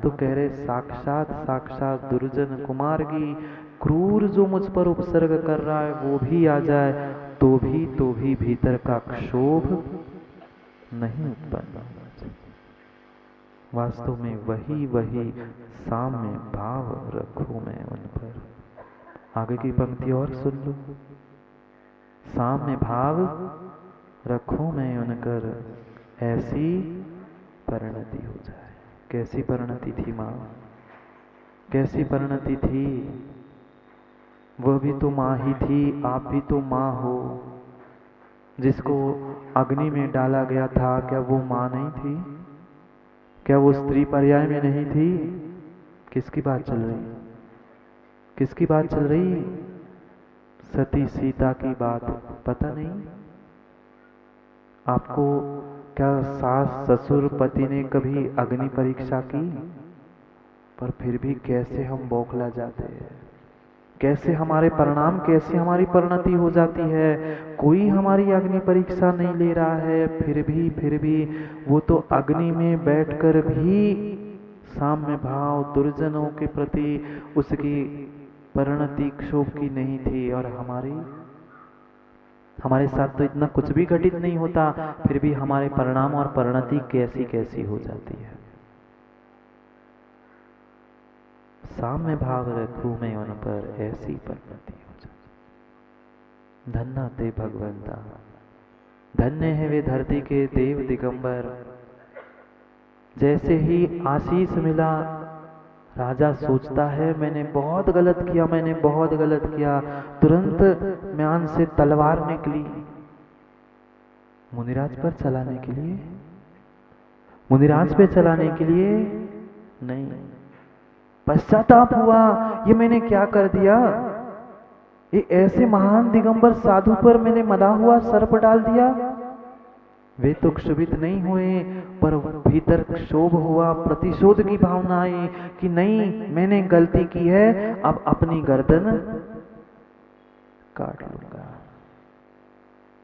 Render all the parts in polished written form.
तो कह रहे साक्षात साक्षात दुर्जन कुमार की क्रूर जो मुझ पर उपसर्ग कर रहा है वो भी आ जाए तो भी भीतर का क्षोभ नहीं उत्पन्न होना चाहिए। वास्तव में वही साम्य भाव रखूं मैं उन पर। आगे की पंक्ति और सुन लो। साम्य भाव रखूं मैं उनकर, ऐसी परिणति हो जाए। कैसी परिणति थी माँ, कैसी परिणति थी? वह भी तो माँ ही थी, आप भी तो माँ हो। जिसको अग्नि में डाला गया था, क्या वो माँ नहीं थी? क्या वो स्त्री पर्याय में नहीं थी? किसकी बात चल रही? किसकी बात चल रही? सती सीता की बात पता नहीं आपको? क्या सास ससुर पति ने कभी अग्नि परीक्षा की? पर फिर भी कैसे हम बौखला जाते हैं, कैसे हमारे परिणाम, कैसे हमारी परिणति हो जाती है। कोई हमारी अग्नि परीक्षा नहीं ले रहा है, फिर भी वो तो अग्नि में बैठकर भी साम्य भाव दुर्जनों के प्रति उसकी परिणति क्षोभ की नहीं थी। और हमारे साथ तो इतना कुछ भी घटित नहीं होता, फिर भी हमारे परिणाम और परिणति कैसी कैसी हो जाती है। साम्य भाव रखूं मैं उन पर, ऐसी परिणति हो जाए। धन्य ते भगवंता, धन्य है वे धरती के देव दिगंबर। जैसे ही आशीष मिला, राजा सोचता है मैंने बहुत गलत किया, मैंने बहुत गलत किया। तुरंत म्यान से तलवार निकली मुनिराज पर चलाने के लिए, मुनिराज पे चलाने के लिए नहीं। पश्चाताप हुआ, ये मैंने क्या कर दिया? ये ऐसे महान दिगंबर साधु पर मैंने मदा हुआ सर्प डाल दिया। वे तो क्षुभित नहीं हुए, पर भीतर क्षोभ हुआ, प्रतिशोध की भावना आई कि नहीं, मैंने गलती की है, अब अपनी गर्दन काट लूंगा।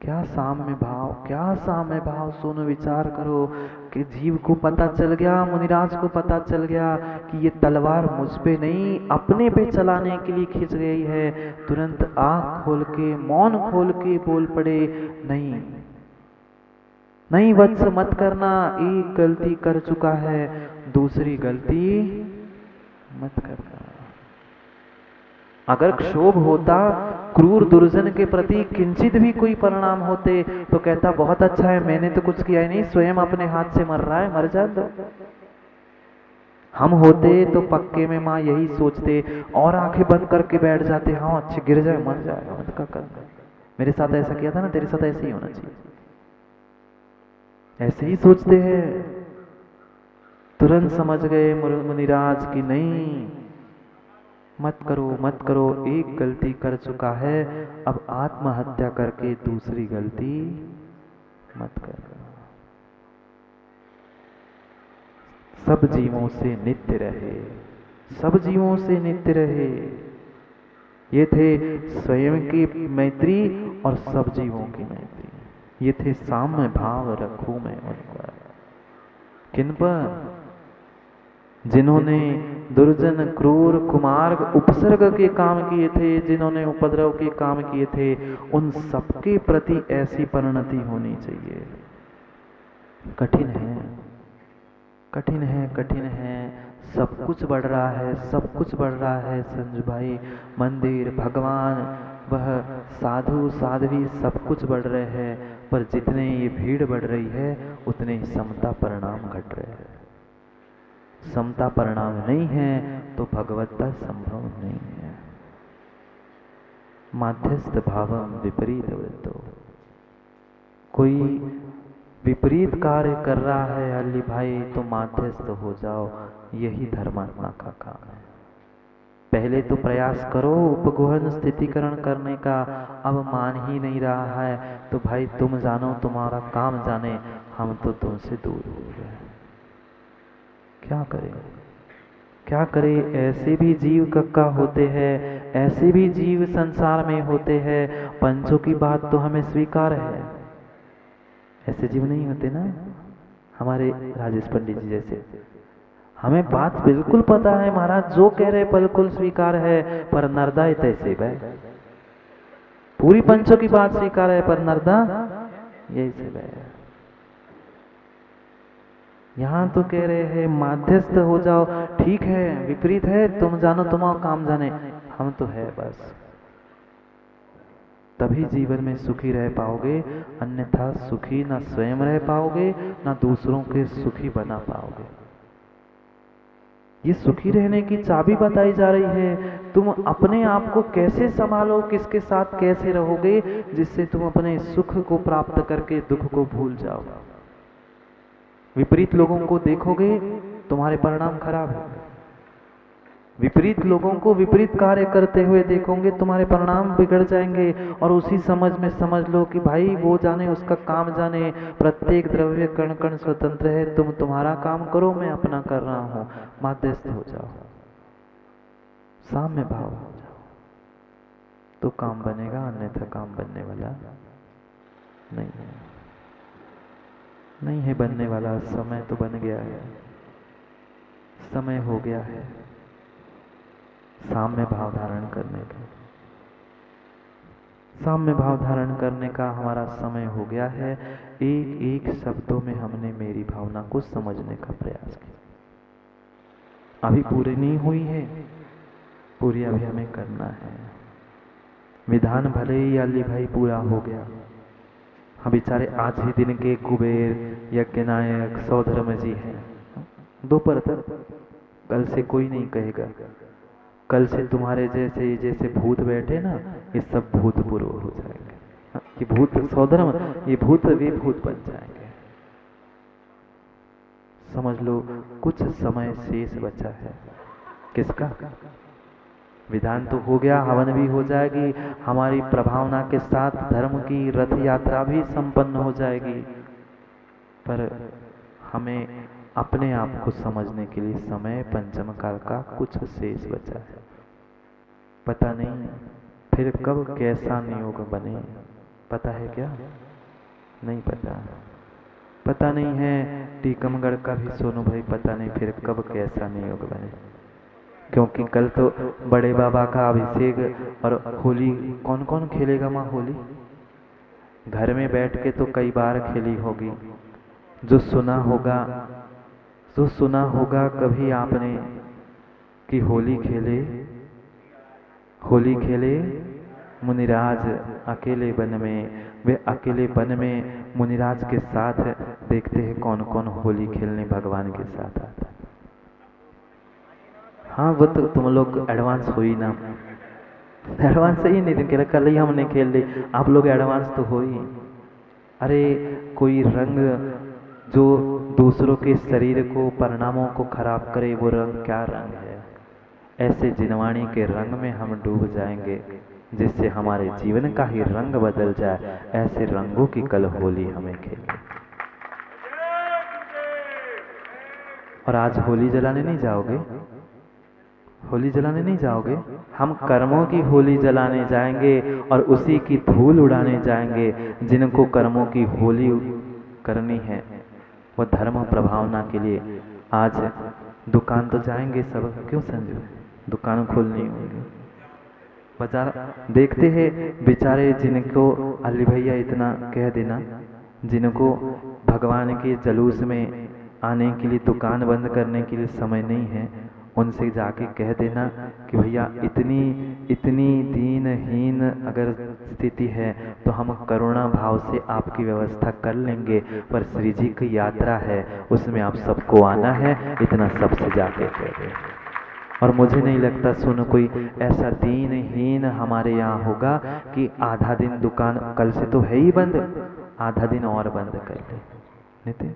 क्या साम्य भाव, क्या साम्य भाव। सुनो, विचार करो कि जीव को पता चल गया, मुनिराज को पता चल गया कि ये तलवार मुझ पे नहीं अपने पे चलाने के लिए खींच गई है। तुरंत आंख खोल के, मौन खोल के बोल पड़े, नहीं नहीं वत्स मत करना, एक गलती कर चुका है, दूसरी गलती मत करना। अगर क्षोभ होता, क्रूर दुर्जन के प्रति किंचित भी कोई परिणाम होते तो कहता बहुत अच्छा है, मैंने तो कुछ किया ही नहीं, स्वयं अपने हाथ से मर रहा है, मर जा दो। हम होते तो पक्के में माँ यही सोचते और आंखें बंद करके बैठ जाते, हाँ अच्छे गिर जाए मर जाए, मत का करना। मेरे साथ ऐसा किया था ना, तेरे साथ ऐसे ही होना चाहिए, ऐसे ही सोचते हैं। तुरंत समझ गए मुनिराज की नहीं, मत करो मत करो, एक गलती कर चुका है, अब आत्महत्या करके दूसरी गलती मत कर। सब जीवों से नित्य रहे, सब जीवों से नित्य रहे। ये थे स्वयं की मैत्री और सब जीवों की मैत्री। ये थे साम्य भाव रखूं मैं उन पर। किन पर? जिन्होंने दुर्जन क्रूर कुमार्ग उपसर्ग के काम किए थे, जिन्होंने उपद्रव के काम किए थे, उन सबके प्रति ऐसी परिणति होनी चाहिए। कठिन है, कठिन है, कठिन है। सब कुछ बढ़ रहा है, सब कुछ बढ़ रहा है संजू भाई। मंदिर, भगवान, वह साधु साध्वी सब कुछ बढ़ रहे हैं, पर जितने ये भीड़ बढ़ रही है उतने ही समता परिणाम घट रहे हैं। समता परिणाम नहीं है तो भगवत्ता संभव नहीं है। माध्यस्थ भावम विपरीत वृत्तो। कोई विपरीत कार्य कर रहा है अली भाई, तो माध्यस्थ हो जाओ, यही धर्मात्मा का काम है। पहले तो प्रयास करो उपगुहन स्थितिकरण करने का, अब मान ही नहीं रहा है तो भाई तुम जानो, तुम्हारा काम जाने, हम तो तुमसे दूर हो गए। क्या करें, क्या करें? ऐसे भी जीव कक्का होते हैं, ऐसे भी जीव संसार में होते हैं। पंचों की बात तो हमें स्वीकार है, ऐसे जीव नहीं होते ना हमारे राजेश पंडित जी जैसे। हमें बात बिल्कुल पता है महाराज, जो कह रहे बिल्कुल स्वीकार है, पर नरदा तैसे वै पूरी पंचों की बात स्वीकार है, पर नरदा यही से वै। यहाँ तो कह रहे हैं माध्यस्थ हो जाओ, ठीक है विपरीत है, तुम जानो तुम्हारा काम जाने, हम तो है बस। तभी जीवन में सुखी रह पाओगे, अन्यथा सुखी ना स्वयं रह पाओगे ना दूसरों के सुखी बना पाओगे। ये सुखी रहने की चाबी बताई जा रही है। तुम अपने आप को कैसे संभालो, किसके साथ कैसे रहोगे, जिससे तुम अपने सुख को प्राप्त करके दुख को भूल जाओ। विपरीत लोगों को देखोगे तुम्हारे परिणाम खराब होंगे। विपरीत लोगों को विपरीत कार्य करते हुए देखोगे तुम्हारे परिणाम बिगड़ जाएंगे। और उसी समझ में समझ लो कि भाई वो जाने उसका काम जाने, प्रत्येक द्रव्य कण कण स्वतंत्र है, तुम तुम्हारा काम करो, मैं अपना कर रहा हूं। मध्यस्थ हो जाओ, साम्य भाव हो जाओ, तो काम बनेगा, अन्यथा काम बनने वाला नहीं है। नहीं है बनने वाला, समय तो बन गया है, समय हो गया है साम्य भाव धारण करने का। साम्य भाव धारण करने का हमारा समय हो गया है। एक एक शब्दों में हमने मेरी भावना को समझने का प्रयास किया। अभी पूरी नहीं हुई है, पूरी अभी हमें करना है। विधान भले ही अली भाई पूरा हो गया, हम बेचारे आज ही दिन के कुबेर यज्ञ नायक सौधर्म जी हैं। दोपहर तक, कल से कोई नहीं कहेगा, कल से तुम्हारे जैसे जैसे भूत बैठे ना, ये सब भूतपूर्व हो जाएंगे। ये भूत सौधर्म, ये भूत वे भूत बन जाएंगे। समझ लो कुछ समय शेष बचा है। किसका? विधान तो हो गया, हवन भी हो जाएगी, हमारी प्रभावना के साथ धर्म की रथ यात्रा भी संपन्न हो जाएगी। पर हमें अपने आप को समझने के लिए समय पंचम काल का कुछ शेष बचा है। पता नहीं फिर कब कैसा नियोग बने, पता है क्या? नहीं पता। पता नहीं है टीकमगढ़ का भी सोनू भाई, पता नहीं फिर कब कैसा नियोग बने। क्योंकि कल तो बड़े बाबा का अभिषेक, और होली कौन कौन खेलेगा माँ होली? घर में बैठ के तो कई बार खेली होगी। जो सुना होगा कभी आपने कि होली खेले मुनिराज अकेले वन में। वे अकेले वन में मुनिराज के साथ देखते हैं कौन कौन होली खेलने भगवान के साथ आता है। हाँ वो तो तुम लोग एडवांस हो ही ना, एडवांस ही नहीं खेला, कल ही हमने खेल ली, आप लोग एडवांस तो हो ही। अरे कोई रंग जो दूसरों के शरीर को, परिणामों को खराब करे, वो रंग क्या रंग है? ऐसे जिनवाणी के रंग में हम डूब जाएंगे जिससे हमारे जीवन का ही रंग बदल जाए। ऐसे रंगों की कल होली हमें खेलनी। और आज होली जलाने नहीं जाओगे? होली जलाने नहीं जाओगे? हम कर्मों की होली जलाने जाएंगे और उसी की धूल उड़ाने जाएंगे। जिनको कर्मों की होली करनी है वो धर्म प्रभावना के लिए आज दुकान तो जाएंगे सब, क्यों संजू? दुकान खोलनी होगी, बाजार देखते हैं बेचारे जिनको अली भैया इतना कह देना, जिनको भगवान के जुलूस में आने के लिए, दुकान बंद करने के लिए समय नहीं है, उनसे जाके कह देना कि भैया इतनी दीनहीन अगर स्थिति है तो हम करुणा भाव से आपकी व्यवस्था कर लेंगे, पर श्री जी की यात्रा है उसमें आप सबको आना है, इतना सबसे जाके कह दे। और मुझे नहीं लगता सुनो कोई ऐसा दीनहीन हमारे यहाँ होगा कि आधा दिन दुकान, कल से तो है ही बंद, आधा दिन और बंद कर ले। नितिन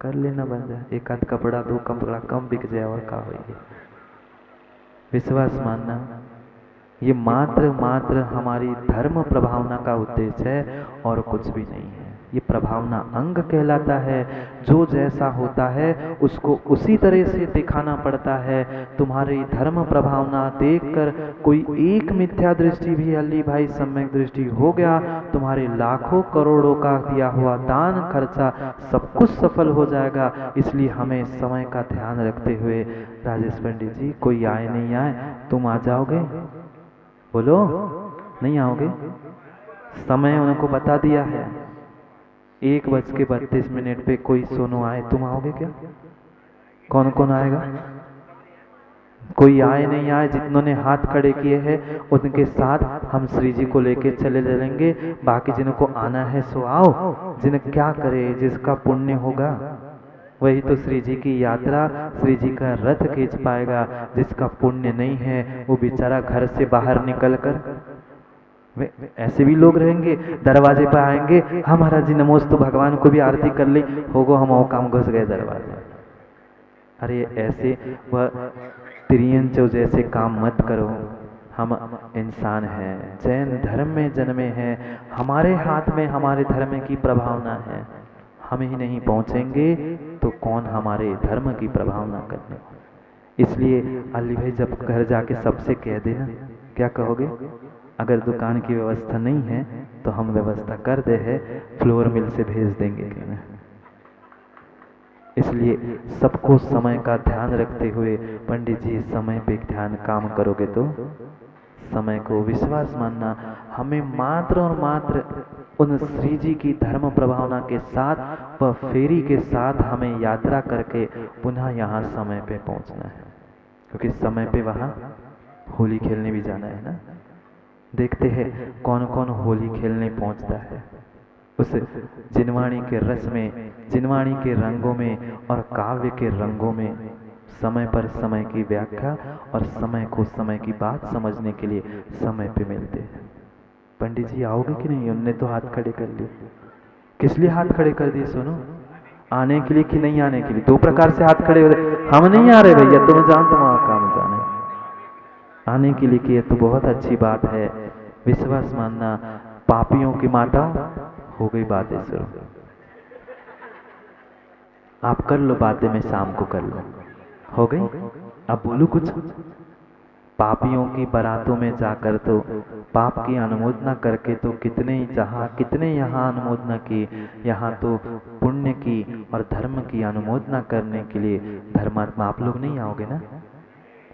कर लेना बंद, एक आध कपड़ा दो कपड़ा कम बिक जाए और का होगी। विश्वास मानना, ये मात्र हमारी धर्म प्रभावना का उद्देश्य है और कुछ भी नहीं है। ये प्रभावना अंग कहलाता है। जो जैसा होता है उसको उसी तरह से दिखाना पड़ता है। तुम्हारी धर्म प्रभावना देखकर कोई एक मिथ्या दृष्टि भी अली भाई सम्यक दृष्टि हो गया, तुम्हारे लाखों करोड़ों का दिया हुआ दान खर्चा सब कुछ सफल हो जाएगा। इसलिए हमें समय का ध्यान रखते हुए, राजेश पंडित जी कोई आए नहीं आए, तुम आ जाओगे? बोलो, नहीं आओगे? समय उनको बता दिया है, 1:32 पे कोई सोनू आए, तुम आओगे क्या? कौन कौन आएगा? कोई आए नहीं आए, जितनों ने हाथ खड़े किए हैं उनके साथ हम श्री जी को लेके चले चलेंगे। बाकी जिनको आना है सो आओ। जिन्हें क्या करे, जिसका पुण्य होगा वही तो श्री जी की यात्रा, श्री जी का रथ खींच पाएगा। जिसका पुण्य नहीं है वो बेचारा घर से बाहर निकल कर, ऐसे भी लोग रहेंगे दरवाजे पर आएंगे, हाँ महाराज जी नमोस्तु, भगवान को भी आरती कर ली होगो, हम और काम घुस गए दरवाजे। अरे ऐसे वह तिरियंचो जैसे काम मत करो। हम इंसान हैं, जैन धर्म में जन्मे हैं, हमारे हाथ में हमारे धर्म की प्रभावना है। हम ही नहीं पहुंचेंगे तो कौन हमारे धर्म की प्रभावना करने। इसलिए अली भाई जब घर जाके सबसे कह देना, क्या कहोगे? अगर दुकान की व्यवस्था नहीं है तो हम व्यवस्था कर दे है, फ्लोर मिल से भेज देंगे। इसलिए सबको समय का ध्यान रखते हुए, पंडित जी समय पे ध्यान काम करोगे तो समय को विश्वास मानना। हमें मात्र और मात्र उन श्री जी की धर्म प्रभावना के साथ व फेरी के साथ हमें यात्रा करके पुनः यहाँ समय पे पहुँचना है, क्योंकि समय पे वहाँ होली खेलने भी जाना है ना। देखते हैं कौन कौन होली खेलने पहुँचता है। उस जिनवाणी के रस में, जिनवाणी के रंगों में और काव्य के रंगों में समय पर समय की व्याख्या और समय को समय की बात समझने के लिए समय पे मिलते हैं। पंडित जी आओगे कि नहीं? उनने तो हाथ खड़े कर लिए। किस लिए हाथ खड़े कर दिए? सुनो, आने के लिए कि नहीं आने के लिए? दो प्रकार से हाथ खड़े हो रहे। हम नहीं आ रहे भैया, तुम जान तुम्हारा काम जाने। आने के लिए किए तो बहुत अच्छी बात है, विश्वास मानना। पापियों की माता हो गई बातें शुरू। आप कर लो बातें, मैं शाम को कर लो। हो गई? अब बोलू कुछ? पापियों की बारातों में जाकर तो पाप की अनुमोदना करके तो कितने यहाँ अनुमोदना की। यहाँ तो पुण्य की और धर्म की अनुमोदना करने के लिए धर्मात्मा आप लोग नहीं आओगे ना?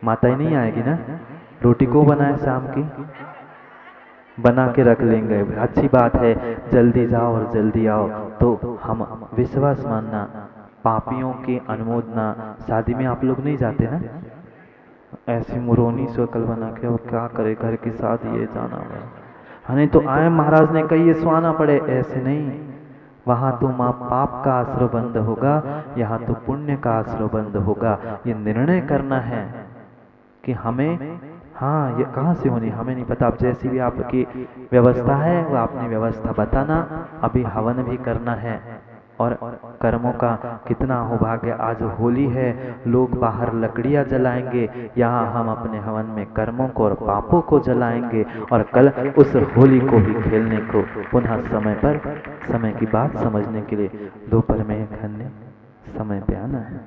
माता ही नहीं आएगी ना? रोटी को बनाए शाम की? बना के रख लेंगे, अच्छी बात है। जल्दी जाओ और जल्दी आओ। तो हम विश्वास मानना, पापियों की अनुमोदना। शादी में आप लोग नहीं जाते ना? ऐसी मुरोनी शक्ल बना के, और क्या करे, घर की शादी है, जाना है। हाँ नहीं तो आए महाराज ने कही सो आना पड़े, ऐसे नहीं। वहाँ तो माँ पाप का आश्रय बंद होगा, यहाँ तो पुण्य का आश्रय बंद होगा। ये निर्णय करना है कि हमें, हाँ ये कहाँ से होनी हमें नहीं पता। अब जैसी भी आपकी व्यवस्था है वो आपने व्यवस्था बताना। अभी हवन भी करना है और कर्मों का कितना हो भाग्य। आज होली है, लोग बाहर लकड़ियाँ जलाएंगे, यहाँ हम अपने हवन में कर्मों को और पापों को जलाएंगे और कल उस होली को भी खेलने को पुनः समय पर, समय की बात समझने के लिए दोपहर में घंटे समय पे आना है।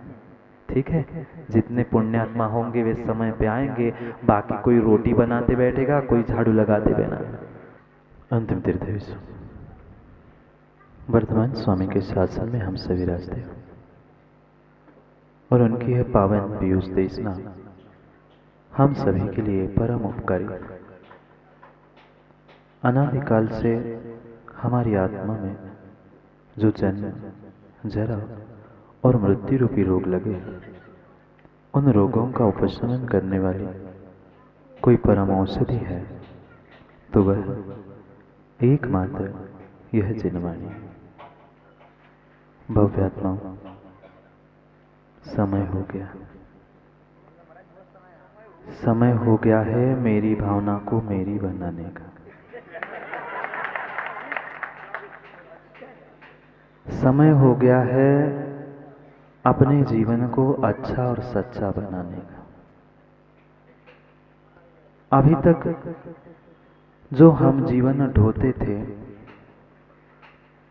ठीक है? जितने पुण्यात्मा होंगे वे समय पे आएंगे। बाकी कोई रोटी बनाते बैठेगा, कोई झाड़ू लगाते बैठा। अंतिम तीर्थ वर्तमान स्वामी के शासन में हम सभी रास्ते और उनकी है पावन पीयूष देशना हम सभी के लिए परम उपकारी। अनादिकाल से हमारी आत्मा में जो जन्म, जरा और मृत्यु रूपी रोग लगे, उन रोगों का उपशमन करने वाली कोई परम औषधि है तो वह एकमात्र यह जिनवाणी। भव्यात्माओं, समय हो गया, समय हो गया है मेरी भावना को मेरी बनाने का। समय हो गया है अपने जीवन को अच्छा और सच्चा बनाने का। अभी तक जो हम जीवन ढोते थे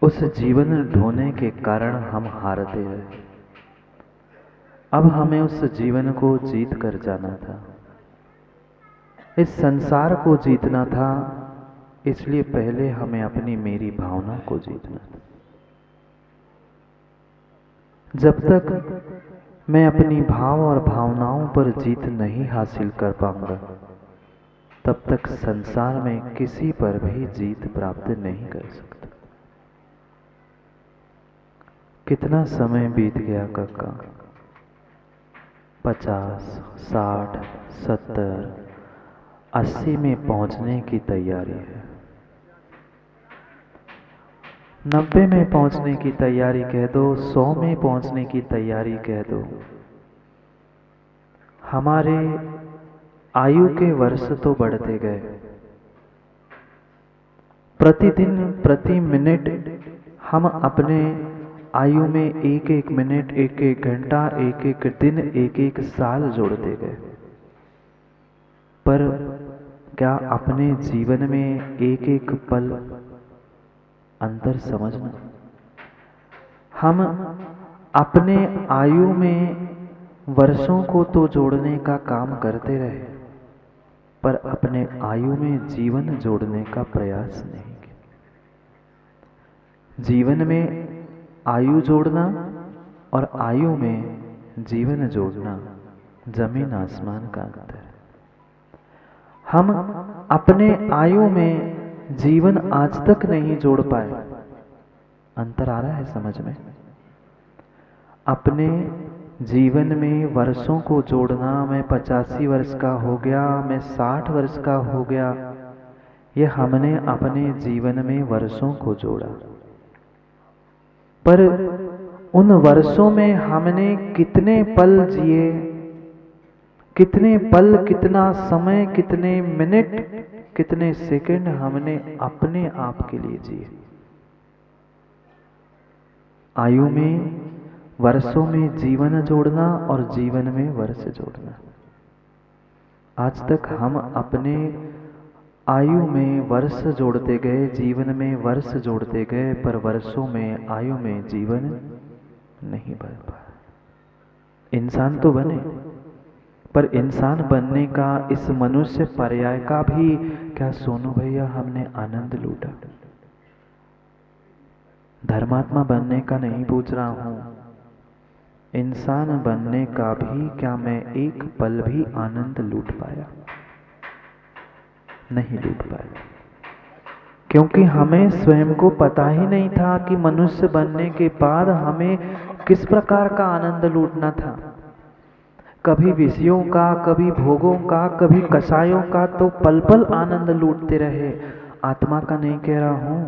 उस जीवन ढोने के कारण हम हारते रहे। अब हमें उस जीवन को जीत कर जाना था, इस संसार को जीतना था। इसलिए पहले हमें अपनी मेरी भावना को जीतना था। जब तक मैं अपनी भाव और भावनाओं पर जीत नहीं हासिल कर पाऊंगा, तब तक संसार में किसी पर भी जीत प्राप्त नहीं कर सकता। कितना समय बीत गया काका, 50, 60, 70, 80 में पहुंचने की तैयारी है, 90 में पहुंचने की तैयारी कह दो, 100 में पहुंचने की तैयारी कह दो। हमारे आयु के वर्ष तो बढ़ते गए। प्रतिदिन प्रति मिनट हम अपने आयु में एक एक मिनट, एक एक घंटा, एक एक दिन, एक एक साल जोड़ते गए। पर क्या अपने जीवन में एक एक पल अंतर समझना। हम अपने आयु में वर्षों को तो जोड़ने का काम करते रहे, पर अपने आयु में जीवन जोड़ने का प्रयास नहीं किया। जीवन में आयु जोड़ना और आयु में जीवन जोड़ना जमीन आसमान का अंतर है। हम अपने आयु में जीवन आज तक नहीं जोड़ पाए। अंतर आ रहा है समझ में? अपने जीवन में वर्षों को जोड़ना, मैं 85 वर्ष का हो गया, मैं 60 वर्ष का हो गया, ये हमने अपने जीवन में वर्षों को जोड़ा। पर उन वर्षों में हमने कितने पल जिए, कितने पल, कितना समय, कितने मिनट, कितने सेकंड हमने अपने आप के लिए जिए। आयु में वर्षों में जीवन जोड़ना और जीवन में वर्ष जोड़ना। आज तक हम अपने आयु में वर्ष जोड़ते गए, जीवन में वर्ष जोड़ते गए, पर वर्षों में आयु में जीवन नहीं बढ़ पाया। इंसान तो बने, पर इंसान बनने का, इस मनुष्य पर्याय का भी क्या सोनू भैया हमने आनंद लूटा? धर्मात्मा बनने का नहीं पूछ रहा हूं, इंसान बनने का भी क्या मैं एक पल भी आनंद लूट पाया? नहीं लूट पाया, क्योंकि हमें स्वयं को पता ही नहीं था कि मनुष्य बनने के बाद हमें किस प्रकार का आनंद लूटना था। कभी विषयों का, कभी भोगों का, कभी कषायों का, तो पल पल आनंद लूटते रहे। आत्मा का नहीं कह रहा हूं।